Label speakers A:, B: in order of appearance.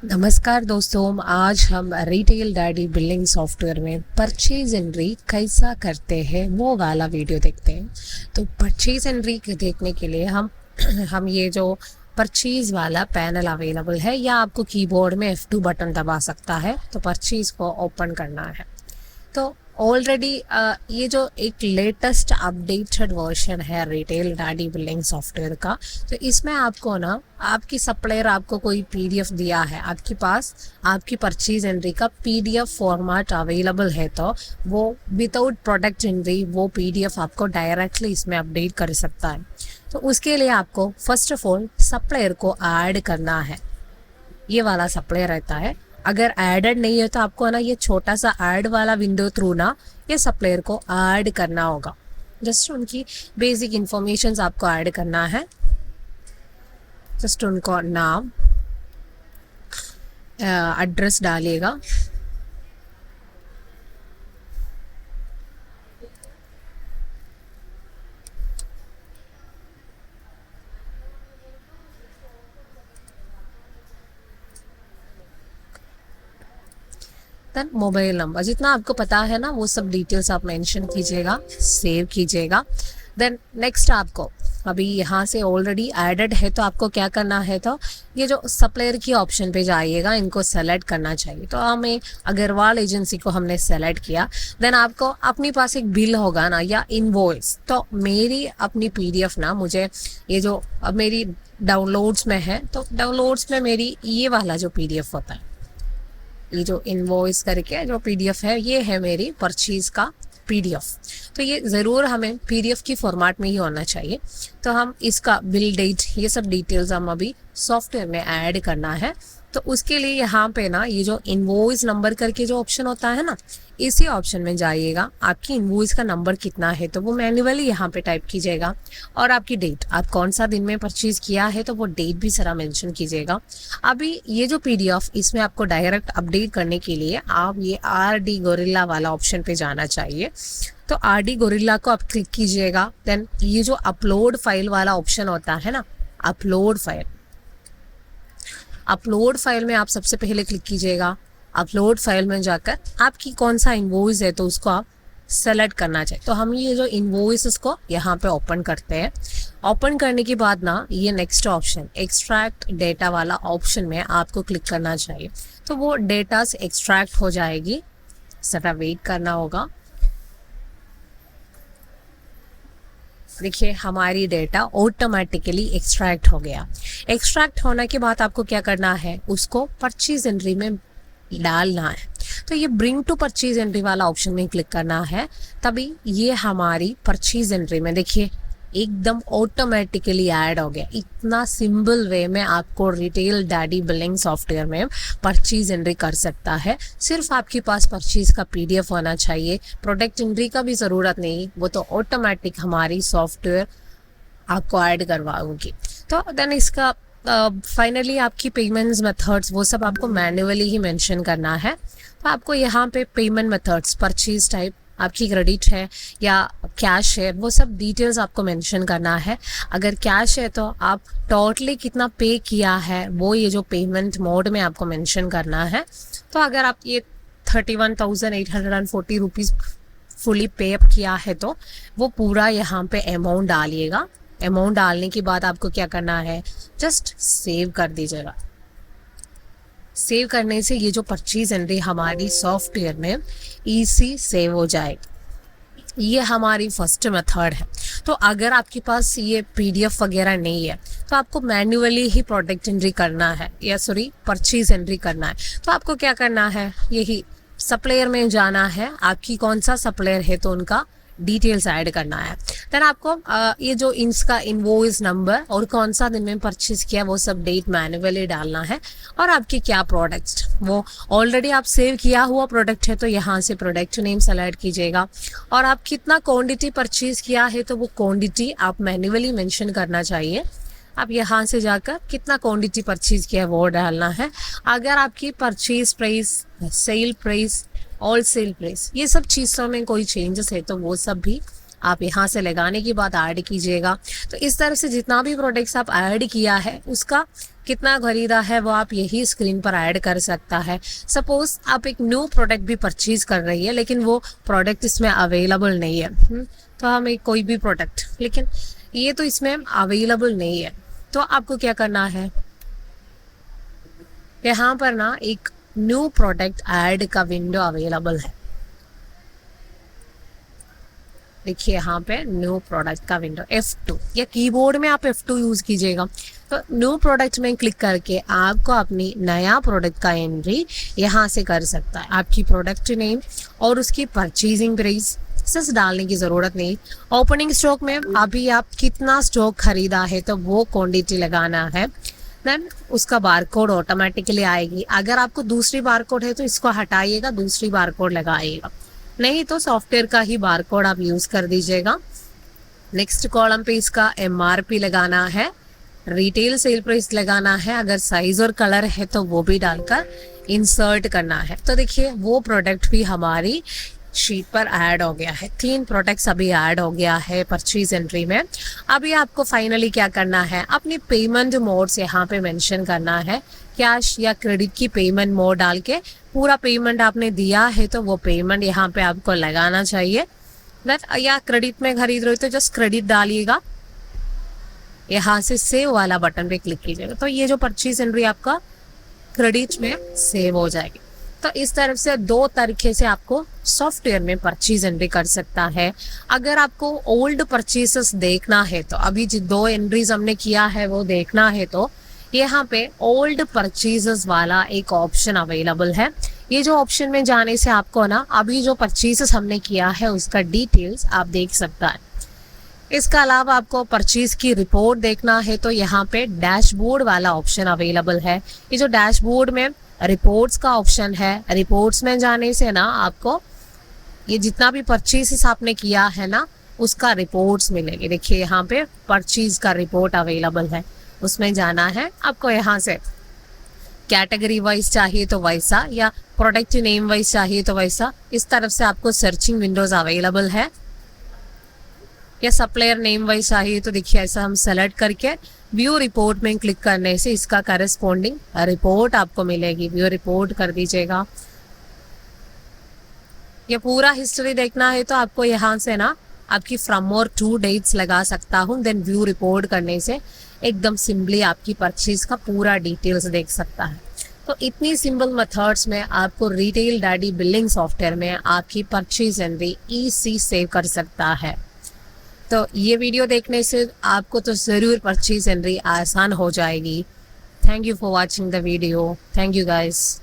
A: नमस्कार दोस्तों, आज हम रिटेल डैडी बिलिंग सॉफ्टवेयर में परचेज एंट्री कैसा करते हैं वो वाला वीडियो देखते हैं। तो परचेज एंट्री देखने के लिए हम ये जो परचेज वाला पैनल अवेलेबल है या आपको कीबोर्ड में F2 बटन दबा सकता है तो परचेज को ओपन करना है। तो ऑलरेडी ये जो एक लेटेस्ट अपडेटेड वर्जन है रिटेल डैडी बिलिंग सॉफ्टवेयर का, तो इसमें आपको ना आपकी सप्लायर आपको कोई पीडीएफ दिया है, आपके पास आपकी परचेज एंट्री का पीडीएफ फॉर्मेट अवेलेबल है, तो वो विदाउट प्रोडक्ट एंट्री वो पीडीएफ आपको डायरेक्टली इसमें अपडेट कर सकता है। तो उसके लिए आपको फर्स्ट ऑफ ऑल सप्लायर को ऐड करना है। ये वाला सप्लायर रहता है, अगर ऐडेड नहीं है तो आपको ना ये छोटा सा ऐड वाला विंडो थ्रू ना ये सप्लायर को ऐड करना होगा। जस्ट उनकी बेसिक इंफॉर्मेशंस आपको ऐड करना है। जस्ट उनको नाम, एड्रेस डालिएगा। देन मोबाइल नंबर जितना आपको पता है ना वो सब डिटेल्स आप मेंशन कीजिएगा, सेव कीजिएगा। देन नेक्स्ट आपको अभी यहाँ से ऑलरेडी एडेड है तो आपको क्या करना है, तो ये जो सप्लायर की ऑप्शन पे जाइएगा, इनको सेलेक्ट करना चाहिए। तो हमें अग्रवाल एजेंसी को हमने सेलेक्ट किया। देन आपको अपने पास एक बिल होगा ना या इनवॉइस, तो मेरी अपनी पीडीएफ ना मुझे ये जो अब मेरी डाउनलोड्स में है, तो डाउनलोड्स में मेरी ये वाला जो पीडीएफ होता है, ये जो इनवॉइस करके जो पीडीएफ है, ये है मेरी परचेज का पीडीएफ। तो ये ज़रूर हमें पीडीएफ की फॉर्मेट में ही होना चाहिए। तो हम इसका बिल डेट ये सब डिटेल्स हम अभी सॉफ्टवेयर में ऐड करना है। तो उसके लिए यहाँ पे ना ये जो इनवॉइस नंबर करके जो ऑप्शन होता है ना, इसी ऑप्शन में जाइएगा। आपकी इनवॉइस का नंबर कितना है तो वो मैन्युअली यहाँ पे टाइप कीजिएगा, और आपकी डेट, आप कौन सा दिन में परचेज किया है तो वो डेट भी सारा मेंशन कीजिएगा। अभी ये जो पीडीएफ इसमें आपको डायरेक्ट अपडेट करने के लिए आप ये RD गोरिल्ला वाला ऑप्शन पे जाना चाहिए। तो RD गोरिल्ला को आप क्लिक कीजिएगा। देन ये जो अपलोड फाइल वाला ऑप्शन होता है ना, अपलोड फाइल में आप सबसे पहले क्लिक कीजिएगा। अपलोड फाइल में जाकर आपकी कौन सा इनवॉइस है तो उसको आप सेलेक्ट करना चाहिए। तो हम ये जो इनवॉइस को यहाँ पे ओपन करते हैं। ओपन करने के बाद ना ये नेक्स्ट ऑप्शन एक्सट्रैक्ट डेटा वाला ऑप्शन में आपको क्लिक करना चाहिए। तो वो डेटा से एक्सट्रैक्ट हो जाएगी, जरा वेट करना होगा। देखिए हमारी डेटा ऑटोमेटिकली एक्सट्रैक्ट हो गया। एक्सट्रैक्ट होने के बाद आपको क्या करना है, उसको परचेज एंट्री में डालना है। तो ये ब्रिंग टू परचेज एंट्री वाला ऑप्शन में क्लिक करना है, तभी ये हमारी परचेज एंट्री में देखिए एकदम ऑटोमेटिकली ऐड हो गया। इतना सिंपल वे में आपको रिटेल डैडी बिलिंग सॉफ्टवेयर में परचेज एंट्री कर सकता है। सिर्फ आपके पास परचेज का पीडीएफ होना चाहिए, प्रोडक्ट एंट्री का भी ज़रूरत नहीं, वो तो ऑटोमेटिक हमारी सॉफ्टवेयर आपको ऐड करवाओगी। तो देन इसका फाइनली आपकी पेमेंट्स मेथड्स वो सब आपको मैन्युअली ही मेंशन करना है। तो आपको यहाँ पे पेमेंट मेथड्स, परचेज टाइप, आपकी क्रेडिट है या कैश है, वो सब डिटेल्स आपको मेंशन करना है। अगर कैश है तो आप टोटली कितना पे किया है वो ये जो पेमेंट मोड में आपको मेंशन करना है। तो अगर आप ये 31,840 रुपीज़ फुली पे अप किया है तो वो पूरा यहाँ पे अमाउंट डालिएगा। अमाउंट डालने के बाद आपको क्या करना है, जस्ट सेव कर दीजिएगा। सेव करने से ये जो परचेज एंट्री हमारी सॉफ्टवेयर में इजी सेव हो जाएगी। ये हमारी फर्स्ट मेथड है। तो अगर आपके पास ये पीडीएफ वगैरह नहीं है तो आपको मैन्युअली ही प्रोडक्ट एंट्री करना है, या सॉरी परचेज एंट्री करना है। तो आपको क्या करना है, यही सप्लायर में जाना है, आपकी कौन सा सप्लायर है तो उनका डिटेल्स ऐड करना है। देन आपको ये जो इसका इनवॉइस नंबर और कौन सा दिन में परचेज किया वो सब डेट मैन्युअली डालना है, और आपके क्या प्रोडक्ट्स, वो ऑलरेडी आप सेव किया हुआ प्रोडक्ट है तो यहाँ से प्रोडक्ट नेम सेलेक्ट कीजिएगा, और आप कितना क्वांटिटी परचेज किया है तो वो क्वांटिटी आप मैन्युअली मेंशन करना चाहिए। आप यहाँ से जाकर कितना क्वांटिटी परचेज किया है वो डालना है। अगर आपकी purchase price, sale price, all sale price, ये सब चीज़ों में कोई चेंजेस है तो वो सब भी आप यहाँ से लगाने के बाद ऐड कीजिएगा। तो इस तरह से जितना भी प्रोडक्ट्स आप ऐड किया है उसका कितना खरीदा है वो आप यही स्क्रीन पर ऐड कर सकता है। सपोज आप एक न्यू प्रोडक्ट भी परचेज कर रही है लेकिन वो प्रोडक्ट इसमें अवेलेबल नहीं है, तो हम एक कोई भी प्रोडक्ट, लेकिन ये तो इसमें अवेलेबल नहीं है, तो आपको क्या करना है, यहाँ पर ना एक न्यू प्रोडक्ट ऐड का विंडो अवेलेबल है। देखिए यहाँ पे न्यू प्रोडक्ट का विंडो F2 या कीबोर्ड में आप F2 यूज कीजिएगा। तो न्यू प्रोडक्ट में क्लिक करके आपको अपनी नया प्रोडक्ट का एंट्री यहाँ से कर सकता है। आपकी प्रोडक्ट नेम और उसकी परचेजिंग प्राइस सिर्फ डालने की ज़रूरत नहीं। ओपनिंग स्टॉक में अभी आप कितना स्टॉक खरीदा है तो वो क्वांटिटी लगाना है। देन उसका बारकोड ऑटोमेटिकली आएगी। अगर आपको दूसरी बारकोड है तो इसको हटाइएगा, दूसरी बारकोड लगाइएगा, नहीं तो सॉफ्टवेयर का ही बारकोड आप यूज़ कर दीजिएगा। नेक्स्ट कॉलम पे इसका MRP लगाना है, रिटेल सेल प्राइस लगाना है, अगर साइज और कलर है तो वो भी डालकर इंसर्ट करना है। तो देखिए वो प्रोडक्ट भी हमारी शीट पर ऐड हो गया है। 3 प्रोडक्ट्स अभी ऐड हो गया है परचेज एंट्री में। अभी आपको फाइनली क्या करना है, अपनी पेमेंट मोड्स यहाँ पे मेंशन करना है। कैश या क्रेडिट की पेमेंट मोड डाल के पूरा पेमेंट आपने दिया है तो वो पेमेंट यहाँ पे आपको लगाना चाहिए। या क्रेडिट में खरीद रहे हो तो जस्ट क्रेडिट डालिएगा, यहाँ से सेव वाला बटन पे क्लिक कीजिएगा तो ये जो परचेज एंट्री आपका क्रेडिट में सेव हो जाएगी। तो इस तरफ से 2 तरीके से आपको सॉफ्टवेयर में परचेज एंट्री कर सकता है। अगर आपको ओल्ड परचेसेस देखना है तो अभी जो 2 एंट्रीज हमने किया है वो देखना है तो यहाँ पे ओल्ड परचेजेस वाला एक ऑप्शन अवेलेबल है। ये जो ऑप्शन में जाने से आपको ना अभी जो परचेसेस हमने किया है उसका डिटेल्स आप देख सकता है। इसके अलावा आपको परचेज की रिपोर्ट देखना है तो यहाँ पे डैशबोर्ड वाला ऑप्शन अवेलेबल है। ये जो डैशबोर्ड में रिपोर्ट्स का ऑप्शन है, रिपोर्ट्स में जाने से ना आपको ये जितना भी परचेसेस आपने किया है ना उसका रिपोर्ट्स मिलेगी। देखिए यहाँ पे परचेज का रिपोर्ट अवेलेबल है, उसमें जाना है आपको। यहाँ से कैटेगरी वाइज चाहिए तो वैसा, या प्रोडक्ट नेम वाइज चाहिए तो वैसा। इस तरफ से आपको सर्चिंग विंडोज अवेलेबल है, या सप्लायर नेम वाइज चाहिए तो देखिए ऐसा हम सेलेक्ट करके व्यू रिपोर्ट में क्लिक करने से इसका करस्पॉन्डिंग रिपोर्ट आपको मिलेगी। व्यू रिपोर्ट कर दीजिएगा। ये पूरा हिस्ट्री देखना है तो आपको यहाँ से ना आपकी फ्रॉम और टू डेट्स लगा सकता हूँ। देन व्यू रिपोर्ट करने से एकदम सिंपली आपकी परचेज का पूरा डिटेल्स देख सकता है। तो इतनी सिंपल मेथड्स में आपको रिटेल डैडी बिलिंग सॉफ्टवेयर में आपकी परचेज एंट्री ईजी सेव कर सकता है। तो ये वीडियो देखने से आपको तो ज़रूर परचेज एंट्री आसान हो जाएगी। Thank you for watching the video. Thank you guys.